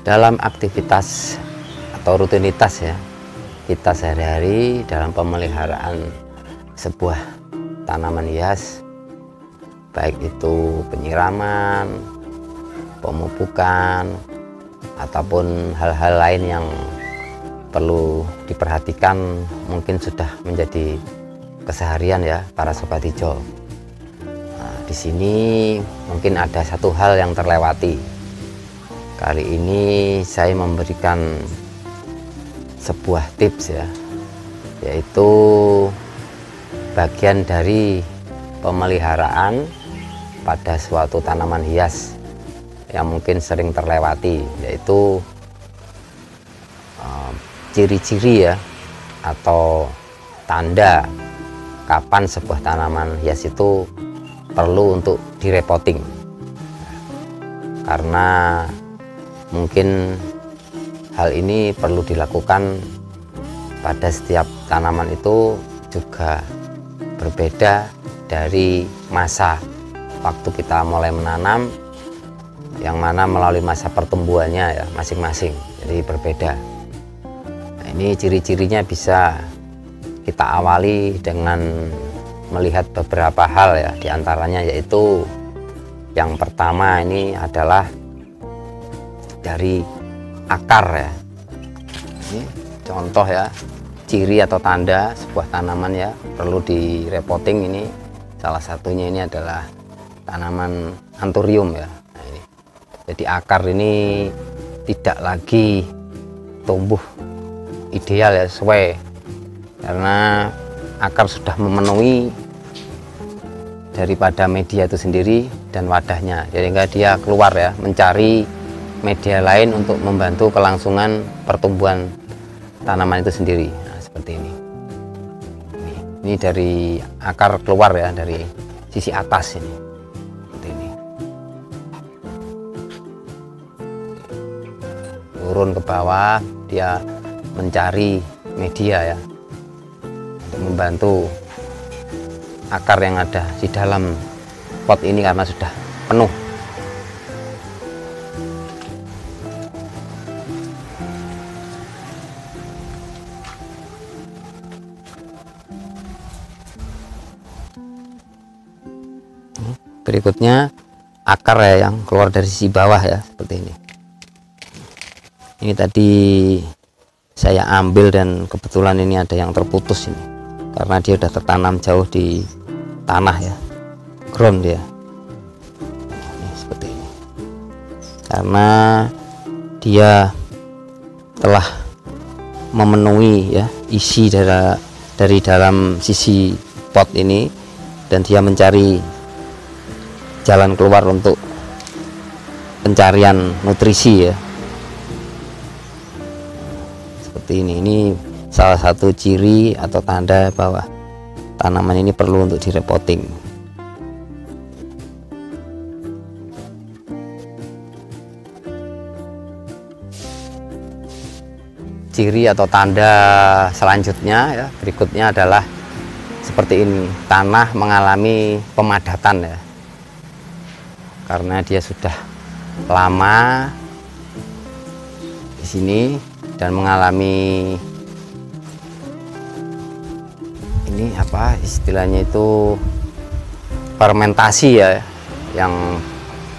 Dalam aktivitas atau rutinitas ya kita sehari-hari dalam pemeliharaan sebuah tanaman hias, baik itu penyiraman, pemupukan, ataupun hal-hal lain yang perlu diperhatikan, mungkin sudah menjadi keseharian ya para sobat hijau. Nah, di sini mungkin ada satu hal yang terlewati. Kali ini saya memberikan sebuah tips ya, yaitu bagian dari pemeliharaan pada suatu tanaman hias yang mungkin sering terlewati, yaitu ciri-ciri ya atau tanda kapan sebuah tanaman hias itu perlu untuk direpotting. Karena mungkin hal ini perlu dilakukan pada setiap tanaman, itu juga berbeda dari masa waktu kita mulai menanam, yang mana melalui masa pertumbuhannya ya masing-masing, jadi berbeda. Nah, ini ciri-cirinya bisa kita awali dengan melihat beberapa hal ya, diantaranya yaitu yang pertama ini adalah dari akar ya. Ini contoh ya, ciri atau tanda sebuah tanaman ya perlu direpotting. Ini salah satunya, ini adalah tanaman anthurium ya. Nah, ini jadi akar ini tidak lagi tumbuh ideal ya, sesuai, karena akar sudah memenuhi daripada media itu sendiri dan wadahnya, sehingga dia keluar ya, mencari media lain untuk membantu kelangsungan pertumbuhan tanaman itu sendiri. Nah, seperti ini. Ini dari akar keluar ya, dari sisi atas ini. Seperti ini. Turun ke bawah, dia mencari media ya, untuk membantu akar yang ada di dalam pot ini karena sudah penuh. Berikutnya akar ya, yang keluar dari sisi bawah ya, seperti ini. Ini tadi saya ambil dan kebetulan ini ada yang terputus ini, karena dia sudah tertanam jauh di tanah ya, ground dia. Ini seperti ini, karena dia telah memenuhi ya isi dari dalam sisi pot ini, dan dia mencari jalan keluar untuk pencarian nutrisi ya, seperti ini. Ini salah satu ciri atau tanda bahwa tanaman ini perlu untuk direpotting. Ciri atau tanda selanjutnya ya, berikutnya adalah seperti ini, tanah mengalami pemadatan ya, karena dia sudah lama di sini dan mengalami ini apa istilahnya itu, fermentasi ya, yang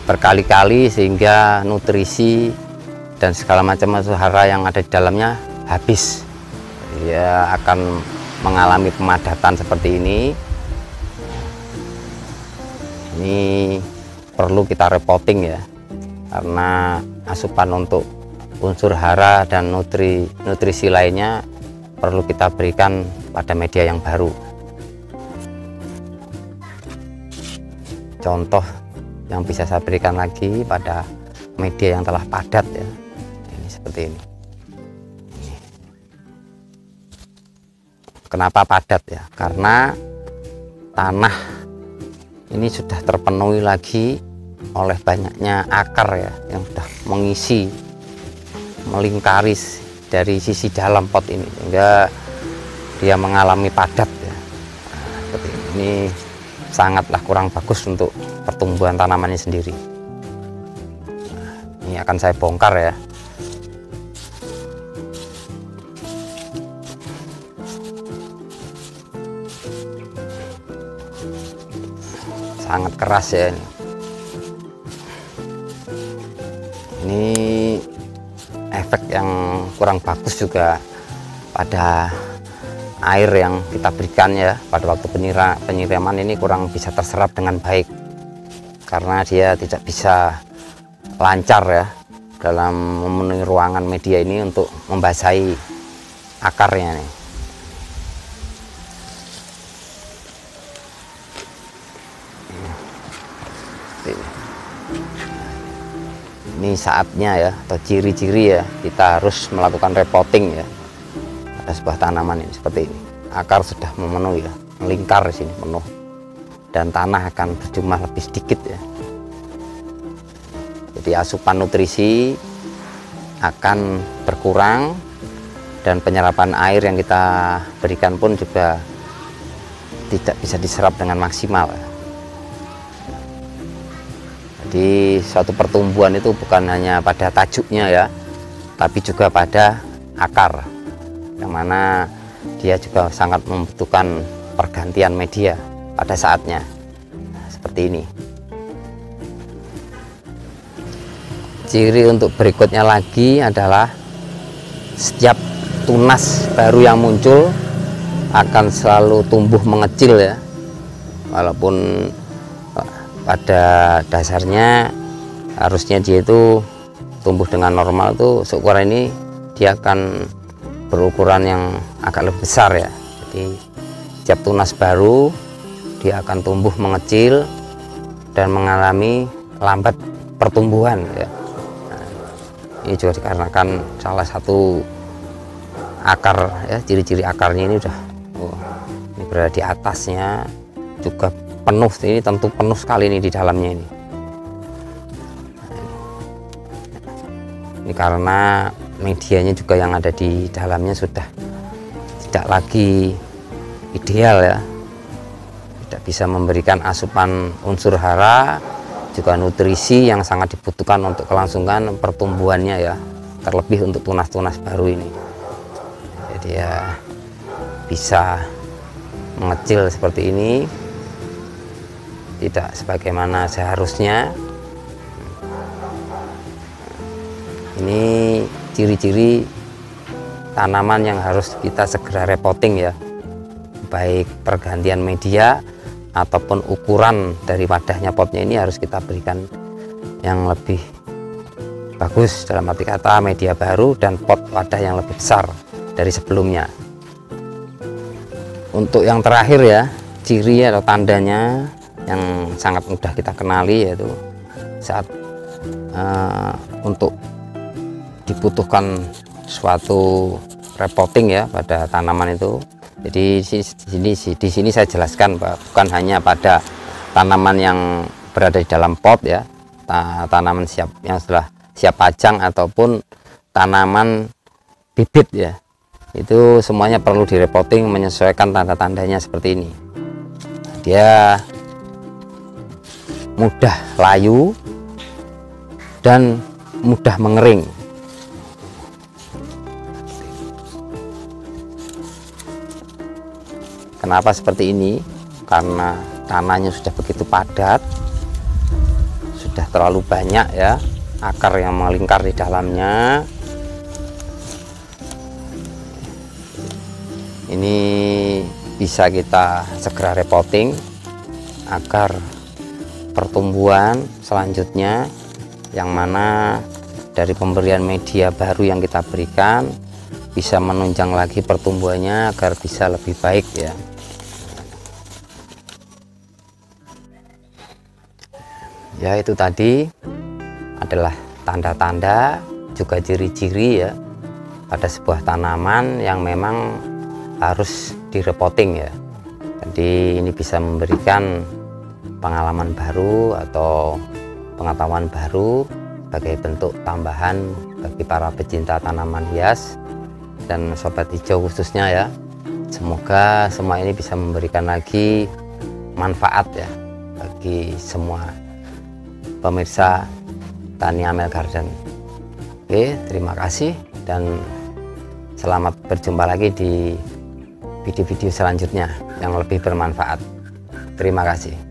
berkali-kali, sehingga nutrisi dan segala macam hara yang ada di dalamnya habis. Dia akan mengalami pemadatan seperti ini. Ini perlu kita repotting ya, karena asupan untuk unsur hara dan nutrisi lainnya perlu kita berikan pada media yang baru. Contoh yang bisa saya berikan lagi pada media yang telah padat ya, ini seperti ini. Kenapa padat ya? Karena tanah ini sudah terpenuhi lagi oleh banyaknya akar ya, yang sudah mengisi, melingkari dari sisi dalam pot ini, sehingga dia mengalami padat ya. Nah, seperti ini sangatlah kurang bagus untuk pertumbuhan tanamannya sendiri. Nah, ini akan saya bongkar ya, sangat keras ya ini efek yang kurang bagus juga pada air yang kita berikan ya pada waktu penyiraman ini kurang bisa terserap dengan baik karena dia tidak bisa lancar ya dalam memenuhi ruangan media ini untuk membasahi akarnya nih. Ini saatnya ya atau ciri-ciri ya kita harus melakukan repotting ya pada sebuah tanaman ini seperti ini. Akar sudah memenuhi ya, melingkar di sini penuh dan tanah akan berjumlah lebih sedikit ya. Jadi asupan nutrisi akan berkurang dan penyerapan air yang kita berikan pun juga tidak bisa diserap dengan maksimal. Jadi suatu pertumbuhan itu bukan hanya pada tajuknya ya, tapi juga pada akar, yang mana dia juga sangat membutuhkan pergantian media pada saatnya. Nah, seperti ini. Ciri untuk berikutnya lagi adalah setiap tunas baru yang muncul akan selalu tumbuh mengecil ya, walaupun pada dasarnya harusnya dia itu tumbuh dengan normal tuh seukuran ini dia akan berukuran yang agak lebih besar ya. Jadi setiap tunas baru dia akan tumbuh mengecil dan mengalami lambat pertumbuhan ya. Nah, ini juga dikarenakan salah satu akar ya, ciri-ciri akarnya ini udah ini berada di atasnya juga penuh, ini tentu penuh sekali ini di dalamnya ini. Ini karena medianya juga yang ada di dalamnya sudah tidak lagi ideal ya, tidak bisa memberikan asupan unsur hara juga nutrisi yang sangat dibutuhkan untuk kelangsungan pertumbuhannya ya, terlebih untuk tunas-tunas baru ini. Jadi ya bisa mengecil seperti ini, tidak sebagaimana seharusnya. Ini ciri-ciri tanaman yang harus kita segera repotting ya, baik pergantian media ataupun ukuran dari wadahnya potnya ini harus kita berikan yang lebih bagus, dalam arti kata media baru dan pot wadah yang lebih besar dari sebelumnya. Untuk yang terakhir ya, ciri atau tandanya yang sangat mudah kita kenali yaitu saat untuk dibutuhkan suatu repotting ya pada tanaman itu. Jadi di sini saya jelaskan bahwa bukan hanya pada tanaman yang berada di dalam pot ya, tanaman yang sudah siap pajang ataupun tanaman bibit ya, itu semuanya perlu direpotting menyesuaikan tanda-tandanya seperti ini. Dia mudah layu dan mudah mengering. Kenapa seperti ini? Karena tanahnya sudah begitu padat, sudah terlalu banyak ya akar yang melingkar di dalamnya. Ini bisa kita segera repotting agar pertumbuhan selanjutnya yang mana dari pemberian media baru yang kita berikan bisa menunjang lagi pertumbuhannya agar bisa lebih baik ya. Ya, itu tadi adalah tanda-tanda juga ciri-ciri ya pada sebuah tanaman yang memang harus direpotting ya. Jadi ini bisa memberikan pengalaman baru atau pengetahuan baru sebagai bentuk tambahan bagi para pecinta tanaman hias dan sobat hijau khususnya ya. Semoga semua ini bisa memberikan lagi manfaat ya bagi semua pemirsa Tani Amel Garden. Oke, terima kasih dan selamat berjumpa lagi di video-video selanjutnya yang lebih bermanfaat. Terima kasih.